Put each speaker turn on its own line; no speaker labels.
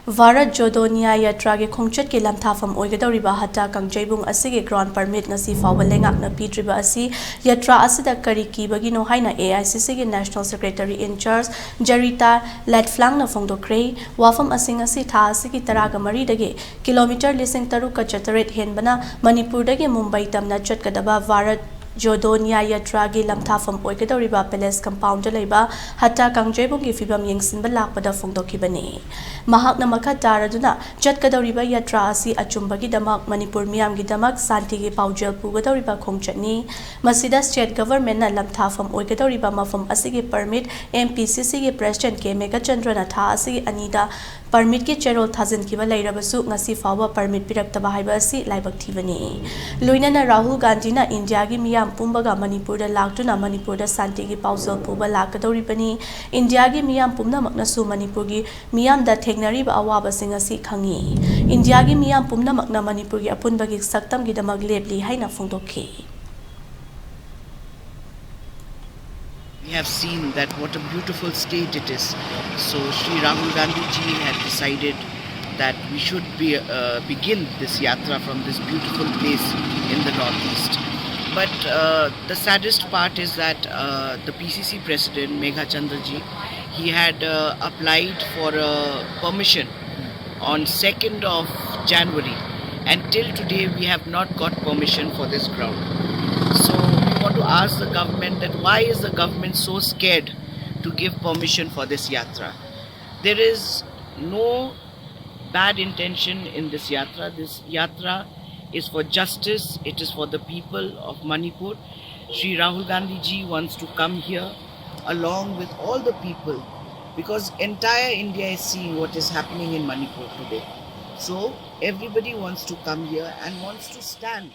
Varat Jodonia Yatra ge khongchat ke lamthapham oigadoriba hata kangjaibung asige ground permit ngasi fawba lengakna pitriba asi yatra asida kari kibagi no haina AICC ge National Secretary in Charge Jarita Latflang na phongdoklakli wafam asing asi tha asigi taraga mari dage kilometer lising taru ka chataret henbana Manipur dage Mumbai tamna chatkadaba Varat Jodonia Yatra gi lamthapham oigadoriba palace compound laiba hata kangjaibung gi fibam yengsinba lakpada phongdokhibani mahakna makha taraduna chatkadoriba yatra asi achumbagi damak Manipur miyam gi damak santi gi paujel pugadoriba khongchatni masida state government na lamthapham oigadoriba mafam asigi permit MPCC gi president ke mega chandrana tha asigi anida permit ki cherol thazin kiba lairabasu ngasi fawa permit piraktabada haiba asi laibak thibani loinana Rahul Gandhi na India gi miyam pumbaga Manipur da laktuna Manipur da santi gi paujel puba lakadoribani India gi miyam pumna makna su Manipur gi miyam da thegnari ba awaba sing asi khangi India gi miyam pumna makna Manipur gi apunba gi saktam gi damag lebli haina phongdokhi.
We have seen that what a beautiful state it is. So Sri Rahul Gandhi ji had decided that we should begin this yatra from this beautiful place in the northeast. But the saddest part is that the PCC president Megha Chandra ji, he had applied for permission on 2nd of January, and till today we have not got permission for this ground. So we want to ask the government that why is the government so scared to give permission for this yatra? There is no bad intention in this yatra. This yatra is for justice, it is for the people of Manipur. Sri Rahul Gandhi ji wants to come here along with all the people, because entire India is seeing what is happening in Manipur today. So everybody wants to come here and wants to stand